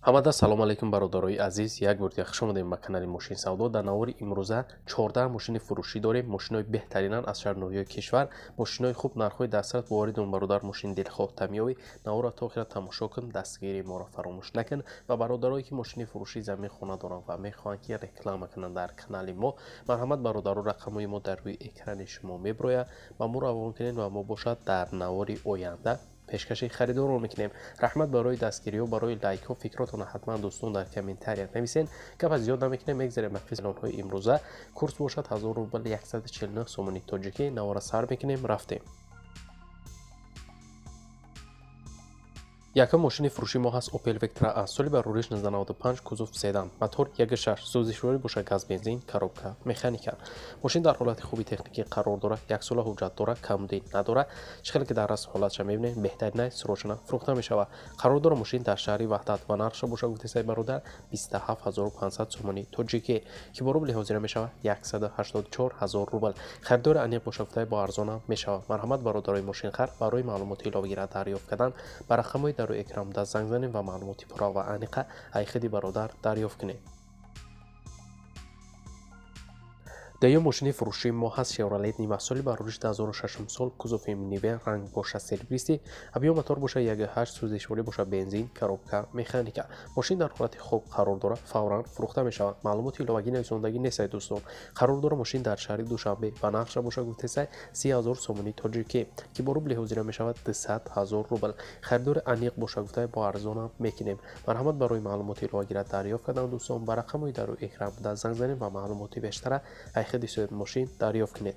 ҳамада салом алейкум бародарои азиз, як бор дигар хуш омадем ба канали Мошин Савдо. Дар навори имрӯза 14 мошини фурӯшӣ дорем. Мошинои беҳтаринан аз шаҳрноҳиёи кишвар, мошинои хуб, нархҳои дастрас. воридон бародар мошин дилхоҳ тамиёвӣ навора то охира тамошо кун, дастгири моро фаромӯш накун. ва бародарое ки мошини фурӯшӣ замин хона доранд ва мехоҳанд ки реклама кунанд дар канали мо, марҳамат бародаро, рақамҳои мо дар рӯи экрани шумо меброяд. ба мо равон кунед ва мо бошад дар навори оянда пешкаши харидорро мекунем. раҳмат барои дастгириҳо, барои лайкҳо, фикротона ҳатман дӯстон дар комментарият нависен. гапа зиёд намекунем, мегзарем ба физлонҳои имрӯза. курс бошад 1000 рубл 149 сомони тоҷикӣ. навора сар мекунем, рафтем. Якум мошини фурӯши мо ҳаст Opel Vectra A. соли барориш 1995, кузов седан, мотор 1.6, сӯзишворӣ бошад газ бензин, коробка механика. мошин дар ҳолати хуби техникӣ қарор дорад, 1 сола ҳуҷҷат дорад, камбудӣ надорад. чӣ хеле ки дар раст ҳолатша мебинем, беҳтарин аст, срочна фурӯхта мешавад. қарор дорад мошин дар шаҳри Ваҳдат ва нархша бошад гуфтесаи бародар 27500 сомони тоҷикӣ, ки бо рубли ҳозира мешавад 184000 рубл. харидори аниқ бошад гуфтаи бо арзона мешавад. марҳамат бародарои мошинхар, барои маълумоти иловагира дарёфт кардан ба рақамҳои дар рӯи экран даст занг занед ва маълумоти пурра ва аниқа айхиди бародар дарёфт кунед. деюм мошини фурӯши мо ҳаст Chevrolet Niva. соли барориш 2006 сол, кузови минивен, ранг боша сервиси, объём мотор боша 1.8, сӯзишворӣ боша бензин, коробка механика. мошин дар ҳолати хуб қарор дорад, фавран фурӯхта мешавад. маълумоти иловагӣ нависондагӣ нестай дӯстон. қарор дорад мошин дар шаҳри Душанбе ба нархша боша гуфтесай 30000 сомони тоҷикӣ, ки бо рубли ҳозира мешавад 200000 рубл. харидори аниқ боша гуфтаи бо арзона мекунем. марҳамат барои маълумоти иловагира дарёфт кардан дӯстон ба рақамҳои дар рӯи экран даст занг занед ва маълумоти бештара айхиди соҳиби мошин дарёфт кунед.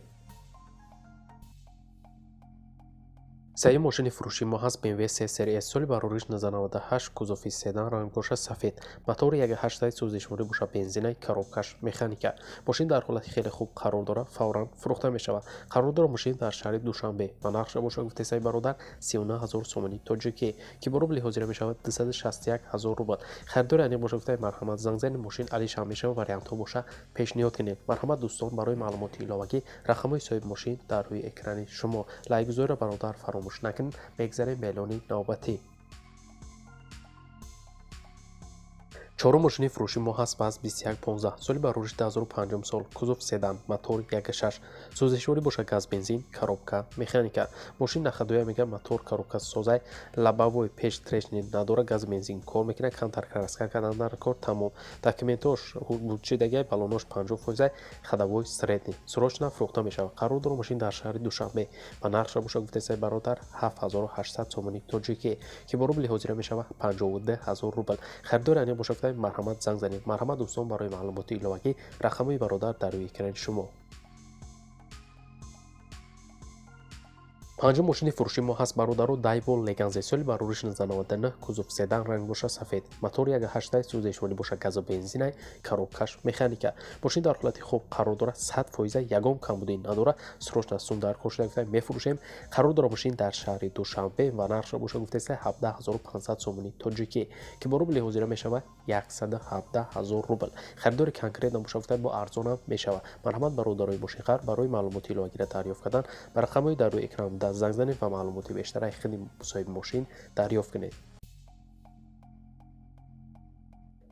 сеюм мошини фурӯши мо ҳаст BMW 3 Series. соли барориш 1998, кузови седан, ранг боша сафед, мотори 1.8, сӯзишворӣ боша бензинай, коробкаш механика. мошин дар ҳолати хеле хуб қарор дорад, фавран фурӯхта мешавад. қарор дорад мошин дар шаҳри Душанбе ба нархша боша гуфтесаи бародар 39000 сомони тоҷикӣ, ки бо рубли ҳозира мешавад 261000 рубл. харидори аниқ боша гуфтаи марҳамат занг занед, мошин алишам мешавад, вариантҳо боша пешниҳод кунед. марҳамат дӯстон, барои маълумоти иловагӣ рақамҳои соҳиби мошин дар рӯи экрани шумо. лайкгузориро бародар фаромӯш накунед. мегзарем ба эълони навбатӣ. чорум мошини фурӯши мо ҳаст ВАЗ 2115. соли барориш 2005 сол, кузов седан, мотор 1.6, сӯзишворӣ боша газ бензин, коробка механика. мошин нахадоя мегӯяд мотор коробка созай, лабавой пеш трешни надорад, газ бензин кор мекунад, камтар краска кардан дар кор тамом. документош ҳучидагиай балонош 50%, ходовой средний, срочна фурӯхта мешавад. қарор дорад мошин дар шаҳри Душанбе ба нархша боша гуфтесаи бародар 7800 сомони тоҷикӣ, ки бо рубли ҳозира мешавад 52000 рубл. харидори аниқ боша гуфтаи марҳамат занг занед. марҳамат дӯстон, барои маълумоти иловагӣ рақамҳои бародар дар рӯи экрани шумо. панҷум мошини фурӯши мо ҳаст бародаро Daewoo Leganze. соли барориш 1999, кузов седан, ранг боша сафед, мотор 1.8, сӯзишворӣ боша газу бензинай, коробкаш механика. мошин дар ҳолати хуб қарор дорад, 100% ягон камбудӣ надорад, срочна сум дар кор шуда гуфтаи мефурӯшем. қарор дорад мошин дар шаҳри Душанбе ва нархша боша гуфтесаи 17500 сомони тоҷикӣ, ки бо рубли ҳозира мешавад 117000 рубл. харидори конкретна боша гуфтаи бо арзона мешавад. марҳамат бародарои мошинхар, барои маълумоти иловагира дарёфт кардан ба рақамҳои дар рӯи экран даст занг занед ва маълумоти бештара айхиди соҳиби мошин дарёфт кунед.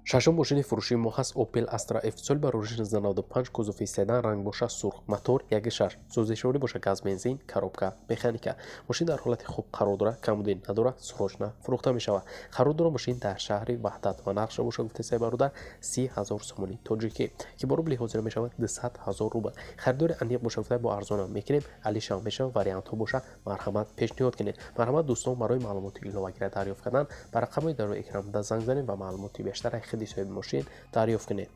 шашум мошини фурӯши мо ҳаст Opel Astra F. соли барориш 1995, кузови седан, ранг боша сурх, мотор 1.6, сӯзишворӣ боша газ бензин, коробка механика. мошин дар ҳолати хуб қарор дорад, камбудӣ надорад, срочна фурӯхта мешавад. қарор дорад мошин дар шаҳри Ваҳдат ва нархша боша гуфтесаи бародар 30000 сомони тоҷикӣ, ки бо рубли ҳозира мешавад 200000 рубл. харидори аниқ боша гуфтаи бо арзона мекунем, алишам мешавад, вариантҳо боша марҳамат пешниҳод кунед. марҳамат дӯстон, барои маълумоти иловагира дарёфт кардан ба рақамҳои дар рӯи экран даст занг занед ва маълумоти бештара айхиди соҳиби мошин дарёфт кунед.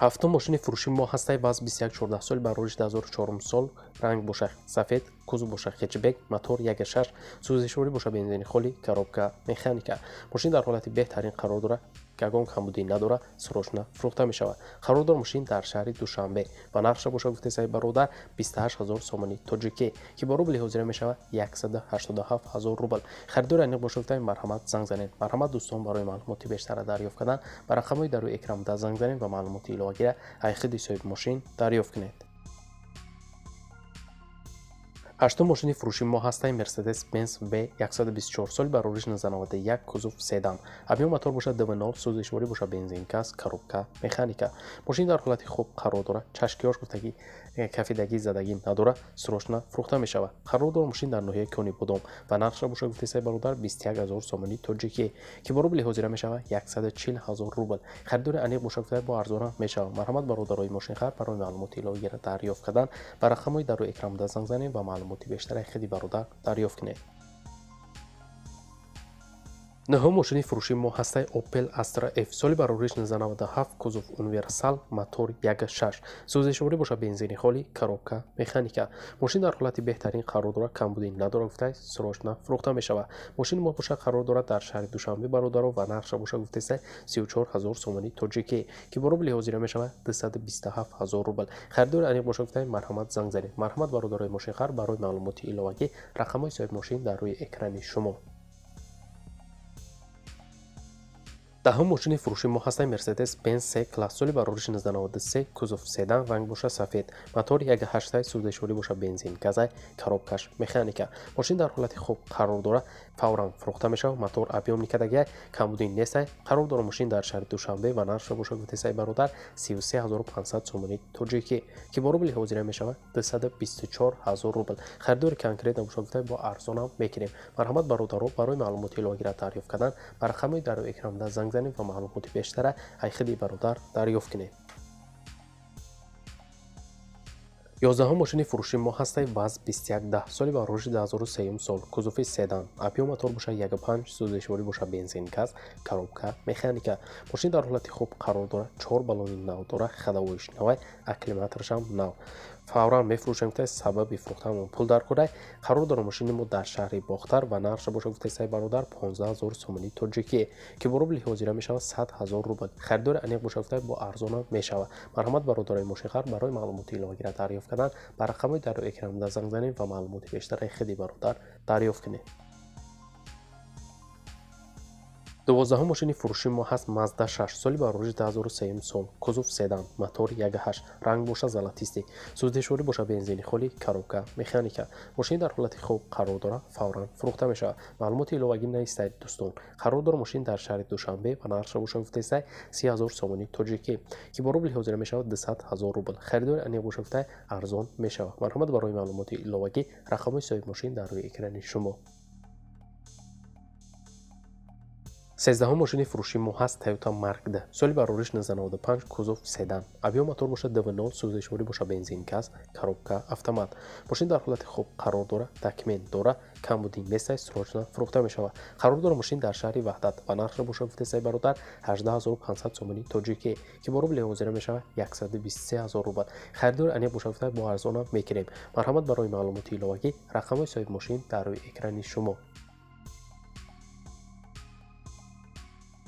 ҳафтум мошини фурӯши мо ҳастай ВАЗ 2114. соли барориш 2004 сол, ранг боша сафед, кузов боша хетчбек, мотор 1.6, сӯзишворӣ боша бензини холӣ, коробка механика. мошин дар ҳолати беҳтарин қарор дорад, ягон камбудӣ надорад, срочна фурӯхта мешавад. қарор дорад мошин дар шаҳри Душанбе ба нархша боша гуфтесаи бародар 28000 сомони тоҷикӣ, ки бо рубли ҳозира мешавад 187000 рубл. харидори аниқ боша гуфтаи марҳамат занг занед. марҳамат дӯстон, барои маълумоти бештара дарёфт кардан ба рақамҳои дар рӯи экран даст занг занед ва маълумоти иловагира айхиди соҳиби мошин дарёфт кунед. ҳаштум мошини фурӯши мо ҳастаи Mercedes Benz V124 соли барориш 91 кузов седан. Объем мотор бошад DV0, сӯзишворӣ бошад бензингаз, коробка механика. Мошин дар ҳолати хуб қарор дорад, чашкиёш гуфтагӣ кафидагӣ задагӣ надорад, срочна фурӯхта мешавад. Қарор дорад мошин дар ноҳияи Кони Будом ва нархша бошад гуфтесай бародар 21000 сомонӣ тоҷикӣ ки бо рубли ҳозира мешавад 140000 рубл. Харидори аниқ бошад гуфтесай бо арзона мешавад. Марҳамат бародарои мошинхар, барои маълумоти иловагира дарёфт кардан ба рақамҳои дар рӯи экранда занг занед ва маълумоти бештари хиди бародар дарёфт кунед. Нӯҳум мошини фурӯши мо ҳастаи Opel Astra F соли барориш 1997 кузов универсал, мотор 1.6, сӯзишворӣ бошад бензини холӣ, коробка механика. Мошин дар ҳолати беҳтарин қарор дорад, камбудӣ надорад гуфтае срочна фурӯхта мешавад. Мошини мо бошад қарор дорад дар шаҳри Душанбе бародаро ва нархша бошад гуфтесай 34000 сомонӣ тоҷикӣ ки бо рубли ҳозира мешавад 227000 рубл. Харидори аниқ бошад гуфтае марҳамат занг занед. Марҳамат бародарои мошинхар, барои маълумоти иловагӣ рақамҳои соҳиби мошин дар рӯи экрани шумо. Даҳум мошини фурӯши мо ҳастаи Mercedes Benz C-класс соли барориш 1993 кузов седан, ранг бошад сафед, мотор 1.8, сӯзишворӣ бошад бензин газай, коробкаш механика. Мошин дар ҳолати хуб қарор дорад, фавран фурӯхта мешавад. Мотор объем никадагиай, камбудӣ нестай. Қарор дорад мошин дар шаҳри Душанбе ва нархша бошад гуфтесай бародар 33500 сомонӣ тоҷикӣ ки бо рубли ҳозира мешавад 224000 рубл. Харидори конкретна бошад гуфтае бо арзонам мекунем. Марҳамат бародаро, барои маълумоти иловагира дарёфт кардан ба рақамҳои дар рӯи экран занг занед ва маълумоти бештара аз хиди бародар дарёфт кунед. 11 мошини фурӯши мо ҳастаи ВАЗ 2110 соли барориши 2003 сол, кузофи седан, объем мотор бошад 1.5, сӯзишворӣ бошад бензин газ, коробка механика. Мошин дар ҳолати хуб қарор дорад, 4 баллони нав дорад, хадавоиш навай, акклиматорашам нав. фавран мефурӯшем гуфтае сабаби фурӯхтамон пул дар кӯрай. қарор дорад мошини мо дар шаҳри Бохтар ва нархша бошад гуфтесай бародар 15000 сомонӣ тоҷикӣ ки бо рубли ҳозира мешавад 100000 рубл. харидори аниқ бошад гуфтае бо арзона мешавад. марҳамат бародарои мошинхар, барои маълумоти иловагира дарёфт кардан ба рақамҳои дар рӯи экран занг занед ва маълумоти бештари хиди бародар дарёфт кунед. 12 мошини фурӯши мо ҳаст Mazda 6 соли барориш 2003 сол, кузов седан, мотор 1.8, ранг бошад золотистӣ, сӯзишворӣ бошад бензини холӣ, коробка механика. мошин дар ҳолати хуб қарор дорад, фавран фурӯхта мешавад. маълумоти иловагӣ наистаед дӯстон. қарор дорад мошин дар шаҳри Душанбе ва нархша бошад гуфтесай 30000 сомонӣ тоҷикӣ ки бо рубли ҳозира мешавад 200000 рубл. харидори аниқ бошад гуфтае арзон мешавад. марҳамат барои маълумоти иловагӣ рақамҳои соҳиби мошин дар рӯи экрани шумо. 13 мошини фурӯши мо ҳаст Toyota Mark D соли барориш 1995 кузов седан, объем мотор бошад DV0, сӯзишворӣ бошад бензин газ, коробка автомат. мошин дар ҳолати хуб қарор дорад, документ дорад, камбудӣ нестай, срочна фурӯхта мешавад. қарор дорад мошин дар шаҳри Ваҳдат ва нархша бошад гуфтесай бародар 18500 сомонӣ тоҷикӣ ки бо рубли ҳозира мешавад 123000 рубл. харидори аниқ бошад гуфтае бо арзона мекунем. марҳамат барои маълумоти иловагӣ рақамҳои соҳиби мошин дар рӯи экрани шумо.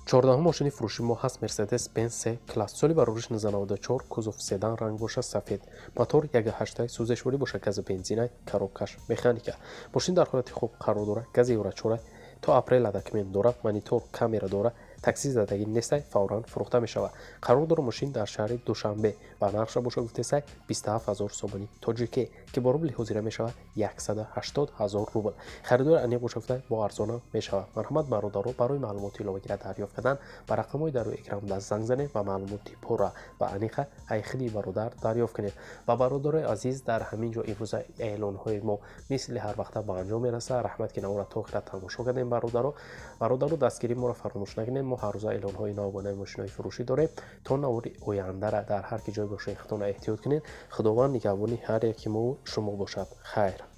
14 мошини фурӯши мо ҳаст Mercedes Benz C-класс соли барориш 1994 кузов седан, ранг бошад сафед, мотор 1.8, сӯзишворӣ бошад гази бензинай, коробкаш механика. мошин дар ҳолати хуб қарор дорад, гази Евро 4 то апрела документ дорад, монитор, камера дорад, такси задагӣ нестай, фавран фурӯхта мешавад. қарор дорад мошин дар шаҳри Душанбе ва нархша бошад гуфтесай 27000 сомонӣ тоҷикӣ ки бо рубли ҳозира мешавад 180000 рубл. харидори аниқ бошад гуфтае бо арзона мешавад. марҳамат бародаро, барои маълумоти иловагира дарёфт кардан ба рақамҳои дар рӯи экран занг занед ва маълумоти пурра ва аниқа аз хиди бародар дарёфт кунед. ва бародарои азиз, дар ҳамин ҷо имрӯза эълонҳои мо мисли ҳар вақта ба анҷом мерасад. раҳмат ки навора то охира тамошо кардем. бародаро дастгирии моро фаромӯш накунед. мо ҳар рӯза эълонҳои нав бо нави мошинҳои фурӯшӣ дорем. то навори ояндара дар ҳар ки ҷой бошед худтона эҳтиёт кунед. худованд нигаҳбони ҳар яки мо шумо бошад. хайр.